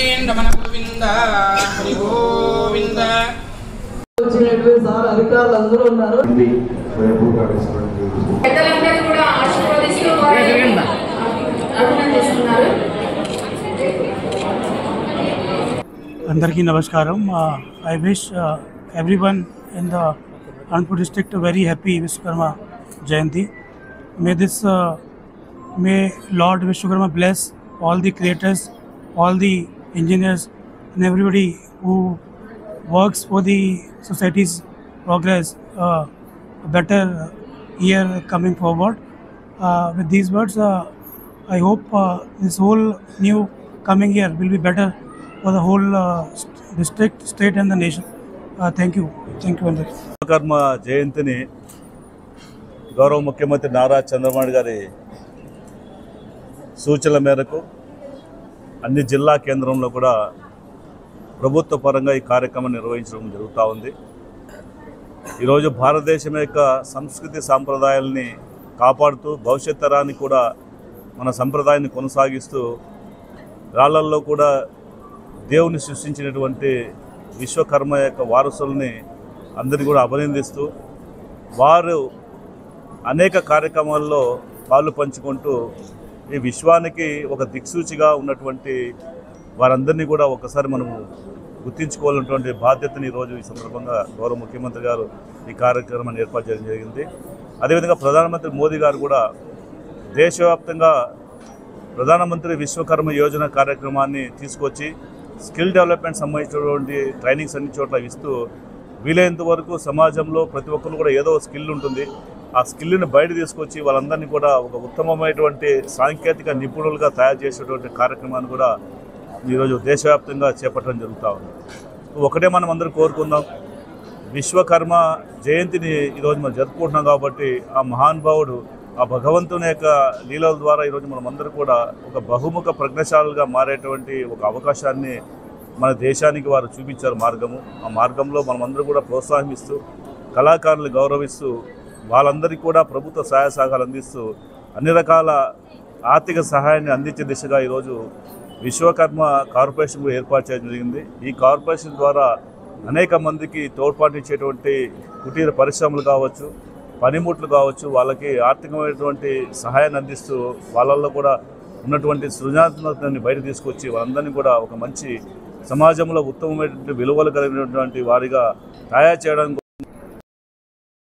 Ramana Govinda Hari Govinda. Sir అధికారులు అందరూ ఉన్నారు. పెద్దలందరూ కూడా ఆశీర్వదిస్తూ అభినందిస్తున్నారు. అందరికీ నమస్కారం. I wish everyone in the Anandpur district a very happy Vishwakarma Jayanti. May Lord Vishwakarma bless all the creators, all the engineers and everybody who works for the society's progress, a better year coming forward. With these words, I hope this whole new coming year will be better for the whole district, state and the nation. Thank you. Vishwakarma జయంతిని గౌరవ ముఖ్యమంత్రి నారా చంద్రబాబు గారి సూచనల మేరకు అన్ని జిల్లా కేంద్రంలో కూడా ప్రభుత్వ పరంగా ఈ కార్యక్రమం నిర్వహించడం జరుగుతూ ఉంది. ఈరోజు భారతదేశం యొక్క సంస్కృతి సాంప్రదాయాలని కాపాడుతూ భవిష్యత్ తరానికి కూడా మన సంప్రదాయాన్ని కొనసాగిస్తూ రాళ్ళల్లో కూడా దేవుని సృష్టించినటువంటి విశ్వకర్మ యొక్క వారసుల్ని అందరినీ కూడా అభినందిస్తూ వారు అనేక కార్యక్రమాల్లో పాలు పంచుకుంటూ ఈ విశ్వానికి ఒక దిక్సూచిగా ఉన్నటువంటి వారందరినీ కూడా ఒకసారి మనము గుర్తించుకోవాలన్నటువంటి బాధ్యతని ఈరోజు ఈ సందర్భంగా గౌరవ ముఖ్యమంత్రి గారు ఈ కార్యక్రమాన్ని ఏర్పాటు చేయడం జరిగింది. అదేవిధంగా ప్రధానమంత్రి మోదీ గారు కూడా దేశవ్యాప్తంగా ప్రధానమంత్రి విశ్వకర్మ యోజన కార్యక్రమాన్ని తీసుకొచ్చి స్కిల్ డెవలప్మెంట్ సంబంధించినటువంటి ట్రైనింగ్స్ అన్ని చోట్ల ఇస్తూ వీలైనంత వరకు సమాజంలో ప్రతి ఒక్కరు కూడా ఏదో స్కిల్ ఉంటుంది. ఆ స్కిల్ని బయట తీసుకొచ్చి వాళ్ళందరినీ కూడా ఒక ఉత్తమమైనటువంటి సాంకేతిక నిపుణులుగా తయారు చేసేటువంటి కార్యక్రమాన్ని కూడా ఈరోజు దేశవ్యాప్తంగా చేపట్టడం జరుగుతూ ఉంది. ఒకటే మనం అందరూ కోరుకుందాం, విశ్వకర్మ జయంతిని ఈరోజు మనం జరుపుకుంటున్నాం కాబట్టి ఆ మహానుభావుడు ఆ భగవంతుని యొక్క లీలల ద్వారా ఈరోజు మనమందరూ కూడా ఒక బహుముఖ ప్రజ్ఞశాలుగా మారేటువంటి ఒక అవకాశాన్ని మన దేశానికి వారు చూపించారు మార్గము. ఆ మార్గంలో మనమందరూ కూడా ప్రోత్సాహిస్తూ కళాకారులు గౌరవిస్తూ వాళ్ళందరికీ కూడా ప్రభుత్వ సహాయ సహకారాలు అందిస్తూ అన్ని రకాల ఆర్థిక సహాయాన్ని అందించే దిశగా ఈరోజు విశ్వకర్మ కార్పొరేషన్ కూడా ఏర్పాటు చేయడం జరిగింది. ఈ కార్పొరేషన్ ద్వారా అనేక మందికి తోడ్పాటించేటువంటి కుటీర పరిశ్రమలు కావచ్చు, పనిముట్లు కావచ్చు, వాళ్ళకి ఆర్థికమైనటువంటి సహాయాన్ని అందిస్తూ వాళ్ళల్లో కూడా ఉన్నటువంటి సృజనాత్మకతని బయట తీసుకొచ్చి వాళ్ళందరినీ కూడా ఒక మంచి సమాజంలో ఉత్తమమైనటువంటి విలువలు కలిగినటువంటి వారిగా తయారు చేయడం